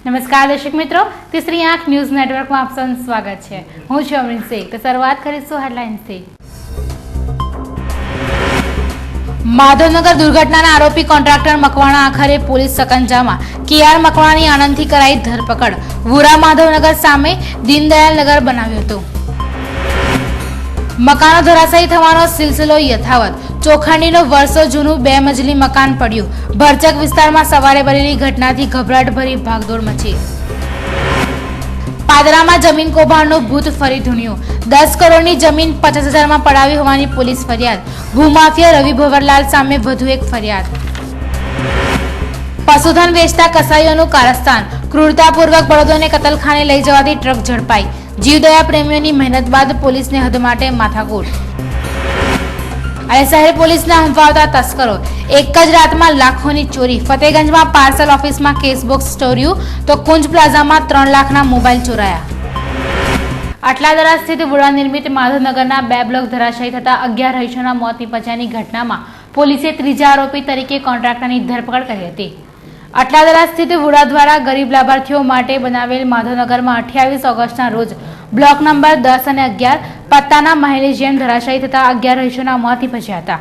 નમસ્કાર દર્શક મિત્રો, તીસરી આંખ ન્યૂઝ નેટવર્કમાં આપ સૌનું સ્વાગત છે। હું છું અમરીન શેખ। તો શરૂઆત કરીશું હેડલાઇન્સથી। માધવનગર દુર્ઘટનાના આરોપી કોન્ટ્રાક્ટર મકવાણા આખરે પોલીસ સકંજામાં। કેઆર મકવાણાની આણંદથી કરાઈ ધરપકડ। વુરા માધવનગર સામે દીનદયાલ નગર બનાવ્યું હતું। મકાનો ધરાશાયી થવાનો સિલસિલો યથાવત। ચોખંડીનું વર્ષો જૂનું 2 મજલી મકાન પડ્યું। ભરચક વિસ્તારમાં સવારે બનેલી ઘટનાથી ગભરાટભરી ભાગદોડ મચી। પાદરામાં જમીન કૌભાંડનું ભૂત ફરી ધૂણ્યું। 10 કરોડની જમીન 50,000માં પડાવી હોવાની પોલીસ ફરિયાદ। ભૂમાફિયા રવિ ભવરલાલ સામે વધુ એક ફરિયાદ। પશુધન વેચતા કસાઈઓનું કારસ્તાન। ક્રૂરતાપૂર્વક બળદોને કતલખાને લઈ જવાથી ટ્રક ઝડપાઈ। જીવદયા પ્રેમીઓની મહેનત બાદ પોલીસને હદ માટે માથાકૂટ। અને શહેર પોલીસના હંફાવતા તસ્કરો। એક જ રાતમાં લાખોની ચોરી। ફતેગંજમાં પાર્સલ ઓફિસમાં કેસ બોક્સ ચોર્યું તો કુંજ પ્લાઝામાં 3 લાખના મોબાઈલ ચોરાયા। આટલાદરા સ્થિત વુરા નિર્મિત માધવનગરના 2 બ્લોક ધરાશાયી થતા 11 રહીશોના મોત નીપજ્યાની ઘટનામાં પોલીસે ત્રીજા આરોપી તરીકે કોન્ટ્રાક્ટરની ધરપકડ કરી હતી। આટલાદરા સ્થિત વુરા દ્વારા ગરીબ લાભાર્થીઓ માટે બનાવેલ માધવનગરમાં 28 ઓગસ્ટના રોજ બ્લોક નંબર 10 અને 11 પત્તાના મહેલેશિયન ધરાશાયી થતા 11 રહીશોના મોત નીપજ્યા હતા।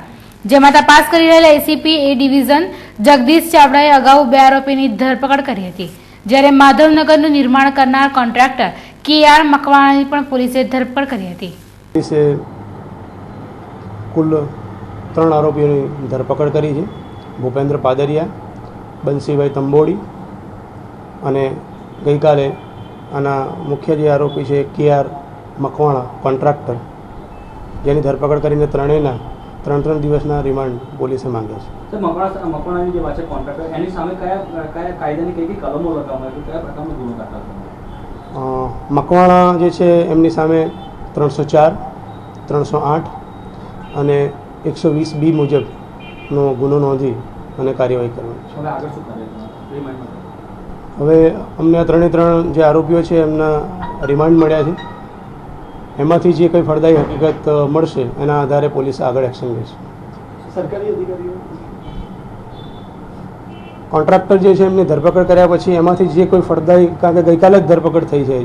જેમાં તપાસ કરી રહેલા એસીપી એ ડિવિઝન જગદીશ ચાવડાએ અગાઉ 2 આરોપીની ધરપકડ કરી હતી, જ્યારે માધવનગરનું નિર્માણ કરનાર કોન્ટ્રાક્ટર કેઆર મકવાણાની પણ પોલીસે ધરપકડ કરી હતી। પોલીસે કુલ 3 આરોપીઓની ધરપકડ કરી છે। ભૂપેન્દ્ર પાદરિયા, બંસીભાઈ તંબોડી અને ગઈકાલે આના મુખ્ય જે આરોપી છે કેઆર મકવાણા કોન્ટ્રાક્ટર, જેની ધરપકડ કરીને ત્રણેયના 3 દિવસના રિમાન્ડ પોલીસે માંગ્યા છે। મકવાણાની જે વાત છે કોન્ટ્રાક્ટર, એની સામે કયા કાયદાની કઈ કલમો લગાવવામાં આવી, કયા પ્રકારનો ગુનો દાખલ થયો? મકવાણા જે છે એમની સામે 304, 308 અને 120B મુજબનો ગુનો નોંધી અને કાર્યવાહી કરવાની છે। હવે આગળ શું કરે? હવે અમને આ 3 જે આરોપીઓ છે એમના રિમાન્ડ મળ્યા છે। એમાંથી જે કંઈ ફળદાયી હકીકત મળશે એના આધારે પોલીસ આગળ એક્શન લેશે। સરકારી અધિકારીઓ કોન્ટ્રાક્ટર જે છે એમની ધરપકડ કર્યા પછી એમાંથી જે કોઈ ફળદાયી, કારણ કે ગઈકાલે જ ધરપકડ થઈ છે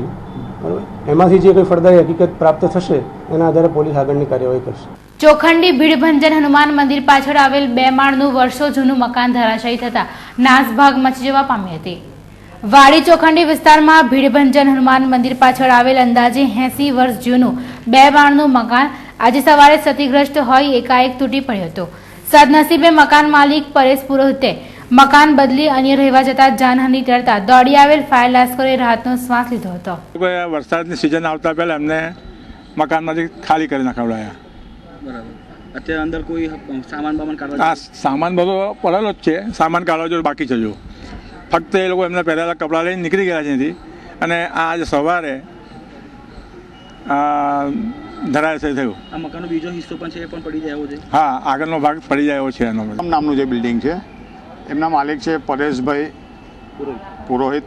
બરાબર, એમાંથી જે કોઈ ફળદાયી હકીકત પ્રાપ્ત થશે એના આધારે પોલીસ આગળની કાર્યવાહી કરશે। ચોખંડી ભીડભંજન હનુમાન મંદિર પાછળ આવેલ 2 માળનું વર્ષો જૂનું મકાન ધરાશાયી થતા નાસભાગ મચી જવા પામી હતી। વાડી ચોખંડી વિસ્તારમાં ભીડભંજન હનુમાન મંદિર પાછળ આવેલ અંદાજે 80 વર્ષ જૂનું 2 માળનું મકાન આજે સવારે ક્ષતિગ્રસ્ત હોઈ એકાએક તૂટી પડ્યું હતું। સદનસીબે મકાન માલિક પરેશ પુરોહિતે મકાન બદલી અન્ય રહેવા જતા જાનહાનિ ટળતા દોડી આવેલ ફાયર લાશ્કરે રાહતનો શ્વાસ લીધો હતો। વરસાદની સિઝન આવતા પહેલા એમને મકાનમાંથી ખાલી કરી નાખાવડાયા। બરાબર। અત્યારે અંદર કોઈ સામાન કાઢવા? આ સામાન બધો પડેલો જ છે, સામાન કાઢવા જો બાકી છે। જો ફક્ત એ લોકો એમને પહેરેલા કપડાં લઈને નીકળી ગયા છે ત્યાંથી, અને આજે સવારે ધરાશાયી થયું। આ મકાનનો બીજો હિસ્સો પણ છે, એ પણ પડી જાય છે? હા, આગળનો ભાગ પડી જાય છે એનો। નામનું જે બિલ્ડિંગ છે એમના માલિક છે પરેશભાઈ પુરોહિત।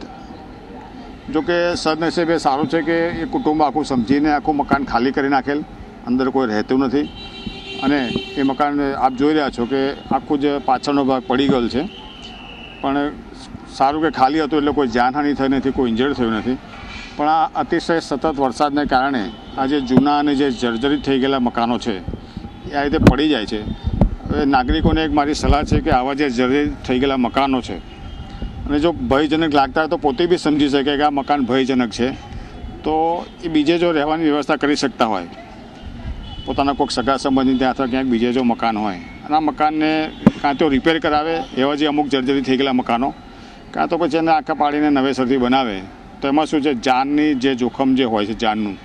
જો કે સદનસીબે સારું છે કે એ કુટુંબ આખું સમજીને આખું મકાન ખાલી કરી નાખેલ, અંદર કોઈ રહેતું નથી, અને એ મકાન આપ જોઈ રહ્યા છો કે આખું જે પાછળનો ભાગ પડી ગયેલ છે, પણ સારું કે ખાલી હતું એટલે કોઈ જાનહાનિ થઈ નથી, કોઈ ઇન્જર્ડ થયું નથી। પણ આ અતિશય સતત વરસાદને કારણે આ જે જૂના અને જે જર્જરિત થઈ ગયેલા મકાનો છે એ આ રીતે પડી જાય છે। હવે નાગરિકોને એક મારી સલાહ છે કે આવા જે જર્જરિત થઈ ગયેલા મકાનો છે, અને જો ભયજનક લાગતા હોય તો પોતે બી સમજી શકે કે આ મકાન ભયજનક છે, તો એ બીજે જો રહેવાની વ્યવસ્થા કરી શકતા હોય, પોતાના કોઈક સગા સંબંધી ત્યાં અથવા ક્યાંક બીજે જો મકાન હોય, અને આ મકાનને કાં તો રિપેર કરાવે, એવા જે અમુક જર્જરિત થઈ ગયેલા મકાનો, કાં તો પછી એને આખા પાડીને નવેસરથી બનાવે, તો એમાં શું છે, જાનની જે જોખમ જે હોય છે જાનનું,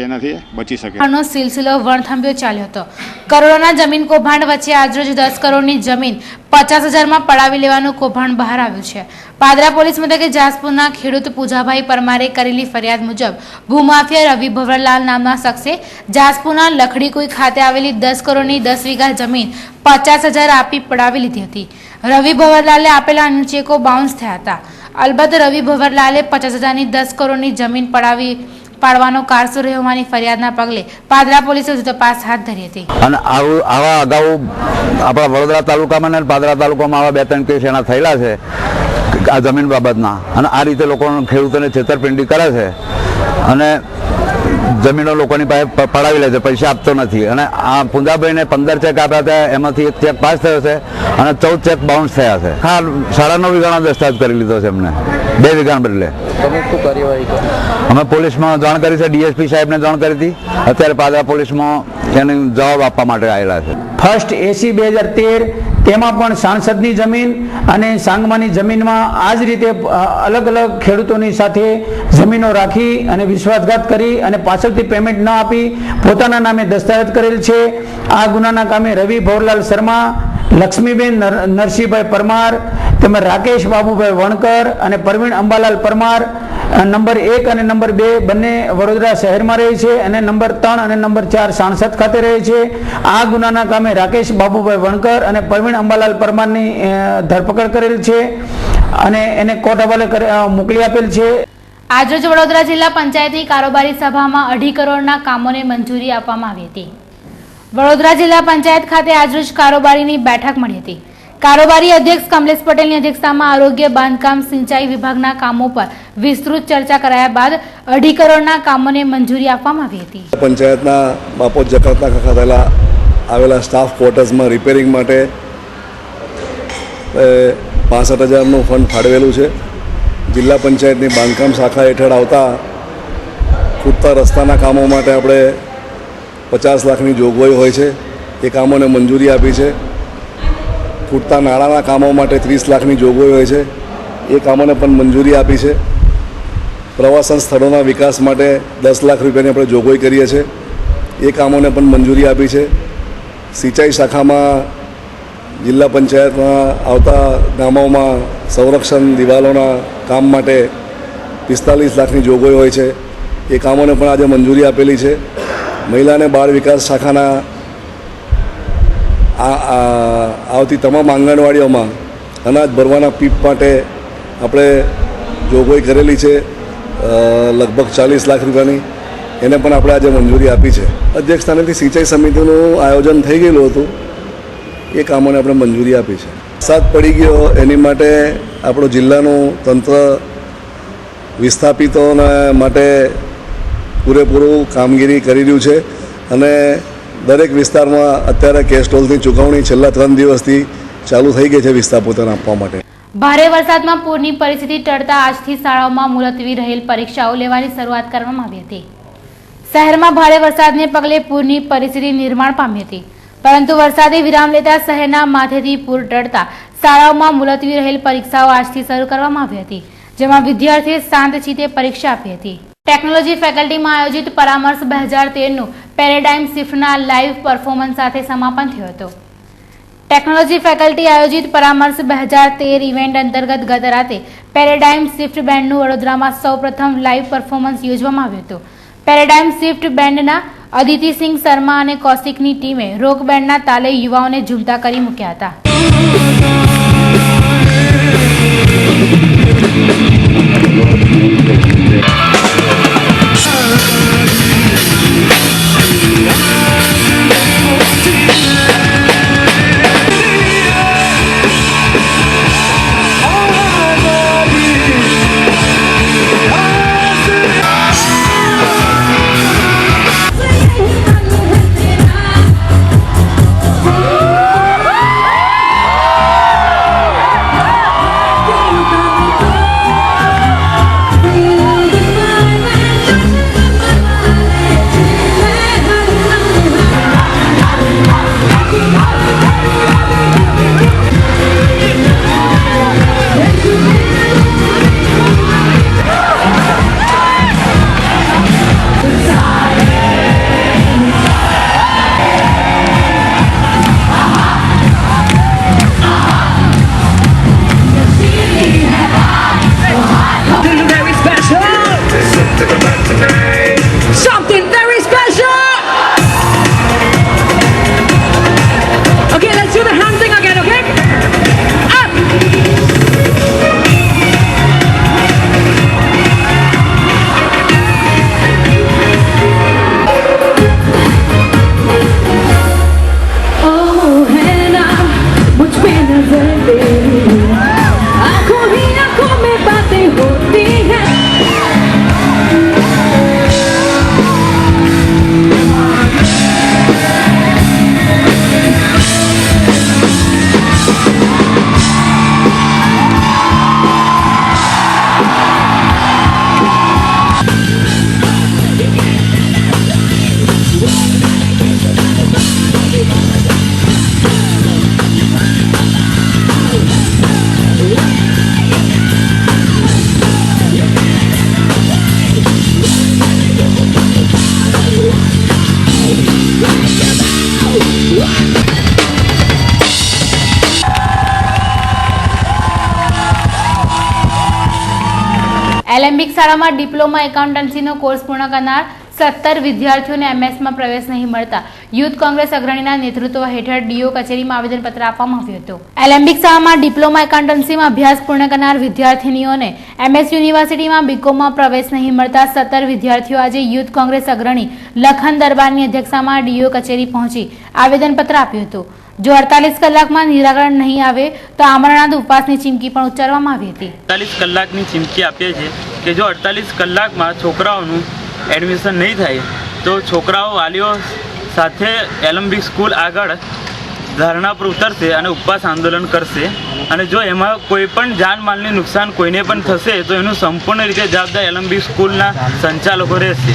એનાથી બચી શકે। નો સિલસિલો વણથંભ્યો ચાલ્યો હતો। કરોડોના જમીન કૌભાંડ વચ્ચે આજરોજ 10 કરોડની જમીન 50,000માં પડાવી લેવાનું કૌભાંડ બહાર આવ્યું છે। પાદરા પોલીસ મથકે જાસપુરના ખેડૂત પૂજાભાઈ પરમારે કરેલી ફરિયાદ મુજબ ભૂમાફિયા રવિ ભવરલાલ નામના શખ્સે જાસપુરના લખડીકુઈ ખાતે આવેલી 10 કરોડની 10 વીઘા જમીન 50,000 આપી પડાવી લીધી હતી। રવિ ભવરલાલે આપેલા અન્ય ચેકો બાઉન્સ થયા હતા। અલબત્ત રવિ ભવરલાલે 50,000ની 10 કરોડની જમીન પાડવાનો કારસો રહેવાની ફરિયાદના પગલે પાદરા પોલીસે તપાસ હાથ ધરી હતી। અને આવા અગાઉ આપણા વડોદરા તાલુકામાં અને પાદરા તાલુકામાં આવા 2-3 કેસ એના થયેલા છે। આ જમીન બાબતના, અને આ રીતે લોકો ખેડૂતોને છેતરપિંડી કરે છે અને જમીનો લોકોની પાસે પડાવી લે છે, પૈસા આપતો નથી. અને આ પુંજાભાઈને 15 ચેક આપ્યા હતા, એમાંથી 1 ચેક પાસ થયો છે અને 14 ચેક બાઉન્સ થયા છે. હા, 9.5 વીઘાનો દસ્તાવેજ કરી લીધો છે એમને, 2 વીઘાના બદલે. અમે પોલીસમાં જાણ કરી છે, ડીએસપી સાહેબને જાણ કરી હતી. અત્યારે પાદરા પોલીસમાં એને જવાબ આપવા માટે આવેલા છે. ફર્સ્ટ એસી 2013 તેમાં પણ સાંસદની જમીન અને સાંગમાની જમીનમાં આ જ રીતે અલગ અલગ ખેડૂતોની સાથે જમીનો રાખી અને વિશ્વાસઘાત કરી અને પાછળથી પેમેન્ટ ન આપી પોતાના નામે દસ્તાવેજ કરેલ છે. આ ગુનાના કામે રવિ ભવરલાલ શર્મા, લક્ષ્મીબેન નરસિંહભાઈ પરમાર, તેમજ રાકેશ બાબુભાઈ વણકર અને પ્રવીણ અંબાલાલ પરમાર નંબર 1 અને નંબર 2 બંને વડોદરા શહેરમાં રહે છે અને નંબર 3 અને નંબર 4 સાંસદ ખાતે રહે છે. આ ગુનાના કામે રાકેશ બાબુભાઈ વણકર અને પ્રવીણ અંબાલાલ પરમારની ધરપકડ કરેલ છે અને એને કોર્ટ હવાલે મોકલી આપેલ છે. આજરોજ વડોદરા જિલ્લા પંચાયતની કારોબારી સભામાં 2.5 કરોડના કામોને મંજૂરી આપવામાં આવી હતી. વડોદરા જિલ્લા પંચાયત ખાતે આજરોજ કારોબારીની બેઠક મળી હતી. કારોબારી અધ્યક્ષ કમલેશ પટેલની અધ્યક્ષતામાં આરોગ્ય, બાંધકામ, સિંચાઈ વિભાગના કામો પર વિસ્તૃત ચર્ચા કરાયા બાદ 2.5 કરોડના કામોને મંજૂરી આપવામાં આવી હતી. પંચાયતના બાપોદ જકાતના ખાતે આવેલા સ્ટાફ ક્વાર્ટર્સમાં રિપેરિંગ માટે 65,000નું ફંડ ફાળવેલું છે. જિલ્લા પંચાયતની બાંધકામ શાખા હેઠળ આવતા ખૂટતા રસ્તાના કામો માટે આપણે 50 લાખની જોગવાઈ હોય છે, એ કામોને મંજૂરી આપી છે. ખૂટતા નાણાંના કામો માટે 30 લાખની જોગવાઈ હોય છે, એ કામોને પણ મંજૂરી આપી છે. પ્રવાસન સ્થળોના વિકાસ માટે 10 લાખ રૂપિયાની આપણે જોગવાઈ કરીએ છીએ, એ કામોને પણ મંજૂરી આપી છે. સિંચાઈ શાખામાં જિલ્લા પંચાયતમાં આવતા ગામોમાં સંરક્ષણ દિવાલોના કામ માટે 45 લાખની જોગવાઈ હોય છે, એ કામોને પણ આજે મંજૂરી આપેલી છે. મહિલા અને બાળ વિકાસ શાખાના આવતી તમામ આંગણવાડીઓમાં અનાજ ભરવાના પીપ માટે આપણે જોગવાઈ કરેલી છે લગભગ 40 લાખ રૂપિયાની, એને પણ આપણે આજે મંજૂરી આપી છે. અધ્યક્ષસ્થાનેથી સિંચાઈ સમિતિનું આયોજન થઈ ગયેલું હતું, એ કામોને આપણે મંજૂરી આપી છે. વરસાદ પડી ગયો એની માટે આપણું જિલ્લાનું તંત્ર વિસ્થાપિતોને માટે પૂરેપૂરું કામગીરી કરી રહ્યું છે અને દરેક વિસ્તારમાં અત્યારે કેશ ટોલની ચૂકવણી છેલ્લા 3 દિવસથી ચાલુ થઈ ગઈ છે વિસ્થાપિતોને આપવા માટે. ભારે વરસાદમાં પૂરની પરિસ્થિતિ ટળતા આજથી શાળાઓમાં મુલતવી રહેલ પરીક્ષાઓ લેવાની શરૂઆત કરવામાં આવી હતી. શહેરમાં ભારે વરસાદને પગલે પૂરની પરિસ્થિતિ નિર્માણ પામી હતી, પરંતુ વરસાદે વિરામ લેતા શહેરના માથેથી પૂર ટળતા શાળાઓમાં મુલતવી રહેલ પરીક્ષાઓ આજથી શરૂ કરવામાં આવી હતી, જેમાં વિદ્યાર્થીઓએ શાંતચિત્તે પરીક્ષા આપી હતી. ટેકનોલોજી ફેકલ્ટીમાં આયોજિત પરામર્શ 2013નું પેરેડાઇમ શિફ્ટના લાઇવ પરફોર્મન્સ સાથે સમાપન થયું હતું. ટેકનોલોજી ફેકલ્ટી આયોજિત પરામર્શ 2013 ઇવેન્ટ અંતર્ગત ગત રાતે પેરેડાઇમ શિફ્ટ બેન્ડનું વડોદરામાં સૌપ્રથમ લાઇવ પરફોર્મન્સ યોજવામાં આવ્યું હતું. પેરેડાઇમ શિફ્ટ બેન્ડના અદિતિસિંહ શર્મા અને કૌશિકની ટીમે રોક બેન્ડના તાલે યુવાઓને ઝૂમતા કરી મૂક્યા હતા. એલેમ્બિક શાળામાં ડિપ્લોમા એકાઉન્ટન્સીનો કોર્સ પૂર્ણ કરનાર 17 વિદ્યાર્થીઓને એમએસમાં પ્રવેશ નહીં મળતા યુથ કોંગ્રેસ અગ્રણીના નેતૃત્વ હેઠળ ડીઓ કચેરીમાં આવેદનપત્ર આપવામાં આવ્યું હતું. એલેમ્બિક શાળામાં ડિપ્લોમા એકાઉન્ટન્સીમાં અભ્યાસ પૂર્ણ કરનાર વિદ્યાર્થીનીઓને એમએસ યુનિવર્સિટીમાં બીકોમમાં પ્રવેશ નહીં મળતા 17 વિદ્યાર્થીઓ આજે યુથ કોંગ્રેસ અગ્રણી લખન દરબારની અધ્યક્ષતામાં ડીઓ કચેરી પહોંચી આવેદનપત્ર આપ્યું હતું. જો 48 કલાકમાં નિરાકરણ નહીં આવે તો આમરણાંત ઉપવાસની ચીમકી પણ ઉચ્ચારવામાં આવી હતી. 48 કલાકની ચીમકી આપીએ છીએ કે જો 48 કલાકમાં છોકરાઓનું એડમિશન નહીં થાય તો છોકરાઓ વાલીઓ સાથે એલેમ્બિક સ્કૂલ આગળ ધરણા પર ઉતરશે અને ઉપવાસ આંદોલન કરશે અને જો એમાં કોઈ પણ જાનમાલની નુકસાન કોઈને પણ થશે તો એનું સંપૂર્ણ રીતે જવાબદાર એલેમ્બિક સ્કૂલના સંચાલકો રહેશે.